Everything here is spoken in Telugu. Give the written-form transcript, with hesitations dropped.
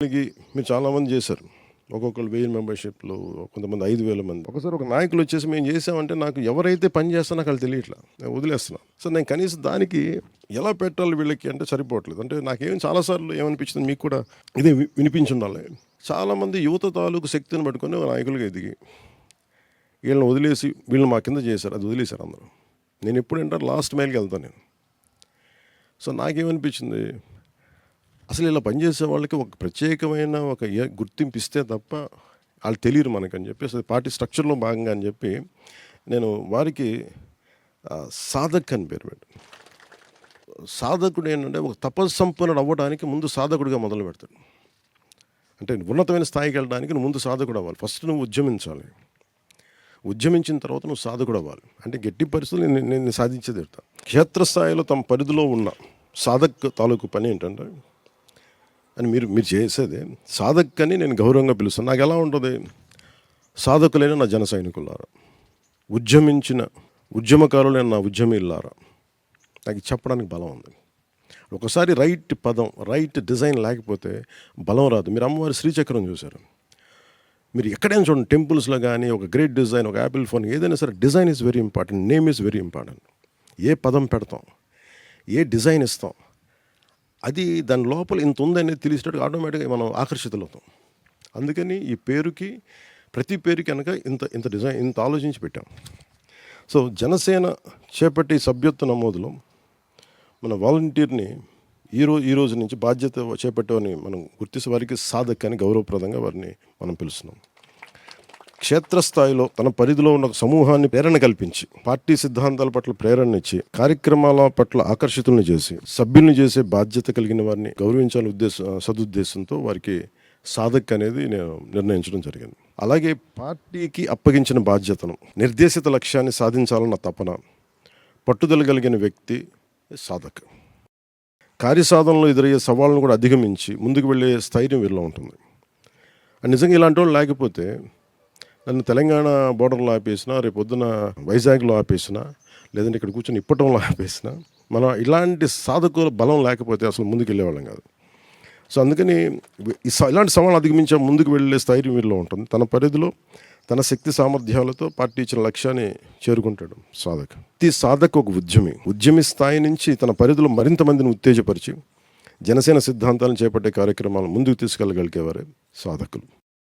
పార్టీకి మీరు చాలామంది చేశారు. ఒక్కొక్కరు 1000 మెంబర్‌షిప్‌లు, కొంతమంది 5000 మంది. ఒకసారి ఒక నాయకులు వచ్చేసి మేము చేసామంటే నాకు ఎవరైతే పని చేస్తారో నాకు వాళ్ళు తెలియట్లా. నేను వదిలేస్తున్నా. సో నేను కనీసం దానికి ఎలా పెట్టాలి వీళ్ళకి అంటే సరిపోవట్లేదు. అంటే నాకేం చాలా సార్లు ఏమనిపించింది మీకు కూడా ఇదే వినిపించుండాలి. చాలామంది యువత తాలూకు శక్తిని పట్టుకొని ఒక నాయకులుగా ఎదిగి వీళ్ళని వదిలేసి వీళ్ళు మా కింద చేశారు. అది వదిలేశారు అందరూ. నేను ఎప్పుడంటే లాస్ట్ మైల్కి వెళ్తాను నేను. సో నాకేమనిపించింది, అసలు ఇలా పనిచేసే వాళ్ళకి ఒక ప్రత్యేకమైన ఒక గుర్తింపు ఇస్తే తప్ప వాళ్ళు తెలియరు మనకని చెప్పి అసలు పార్టీ స్ట్రక్చర్లో భాగంగా అని చెప్పి నేను వారికి సాధక్ అని పేరు పెట్టాను. సాధకుడు ఏంటంటే ఒక తపస్సంపన్నుడు అవ్వడానికి ముందు సాధకుడిగా మొదలు పెడతాడు. అంటే ఉన్నతమైన స్థాయికి వెళ్ళడానికి నువ్వు ముందు సాధకుడు అవ్వాలి. ఫస్ట్ నువ్వు ఉద్యమించాలి. ఉద్యమించిన తర్వాత నువ్వు సాధకుడు అవ్వాలి. అంటే గట్టి పరిస్థితులు నేను సాధించేది చెప్తాను. క్షేత్రస్థాయిలో తమ పరిధిలో ఉన్న సాధక్ తాలూకు పని ఏంటంటే అని మీరు చేసేదే సాధక్ అని నేను గౌరవంగా పిలుస్తాను. నాకు ఎలా ఉంటుంది, సాధకులైన నా జన సైనికులారా, ఉద్యమించిన ఉద్యమకారులైన నా ఉద్యమీలారా, నాకు చెప్పడానికి బలం ఉంది. ఒకసారి రైట్ పదం, రైట్ డిజైన్ లేకపోతే బలం రాదు. మీరు అమ్మవారి శ్రీచక్రం చూశారు. మీరు ఎక్కడైనా చూడండి, టెంపుల్స్లో కానీ ఒక గ్రేట్ డిజైన్, ఒక యాపిల్ ఫోన్, ఏదైనా సరే design is very important, name is very important. ఏ పదం పెడతాం, ఏ డిజైన్ ఇస్తాం, అది దాని లోపల ఇంత ఉందనేది తెలిసేటట్టు ఆటోమేటిక్గా మనం ఆకర్షితులవుతాం. అందుకని ఈ పేరుకి, ప్రతి పేరుకి కనుక ఇంత డిజైన్, ఇంత ఆలోచించి పెట్టాం. సో జనసేన చేపట్టి సభ్యత్వ నమోదులో మన వాలంటీర్ని ఈ రోజు నుంచి బాధ్యత చేపట్టేవారిని మనం గుర్తించే వారికి సాధక్ అని గౌరవప్రదంగా వారిని మనం పిలుస్తున్నాం. క్షేత్రస్థాయిలో తన పరిధిలో ఉన్న సమూహాన్ని ప్రేరణ కల్పించి, పార్టీ సిద్ధాంతాల పట్ల ప్రేరణ ఇచ్చి, కార్యక్రమాల పట్ల ఆకర్షితులను చేసి, సభ్యుల్ని చేసే బాధ్యత కలిగిన వారిని గౌరవించాలని సదుద్దేశంతో వారికి సాధక్ అనేది నేను నిర్ణయించడం జరిగింది. అలాగే పార్టీకి అప్పగించిన బాధ్యతను, నిర్దేశిత లక్ష్యాన్ని సాధించాలన్న తపన, పట్టుదల కలిగిన వ్యక్తి సాధక్. కార్యసాధనలో ఎదురయ్యే సవాళ్ళను కూడా అధిగమించి ముందుకు వెళ్ళే స్థైర్యం వీళ్ళలో ఉంటుంది. నిజంగా ఇలాంటి వాళ్ళు లేకపోతే నన్ను తెలంగాణ బోర్డర్లో ఆపేసినా, రేపు పొద్దున వైజాగ్లో ఆపేసినా, లేదంటే ఇక్కడ కూర్చొని ఇప్పటంలో ఆపేసినా, మనం ఇలాంటి సాధకుల బలం లేకపోతే అసలు ముందుకు వెళ్ళేవాళ్ళం కాదు. సో అందుకని ఇలాంటి సవాళ్ళు అధిగమించే ముందుకు వెళ్ళే స్థైర్యం వీళ్ళలో ఉంటుంది. తన పరిధిలో తన శక్తి సామర్థ్యాలతో పార్టీ ఇచ్చిన లక్ష్యాన్ని చేరుకుంటాడు సాధక్. ఈ సాధక్ ఒక ఉద్యమి స్థాయి నుంచి తన పరిధిలో మరింత మందిని ఉత్తేజపరిచి జనసేన సిద్ధాంతాలను చేపట్టే కార్యక్రమాలను ముందుకు తీసుకెళ్ళగలిగేవారే సాధకులు.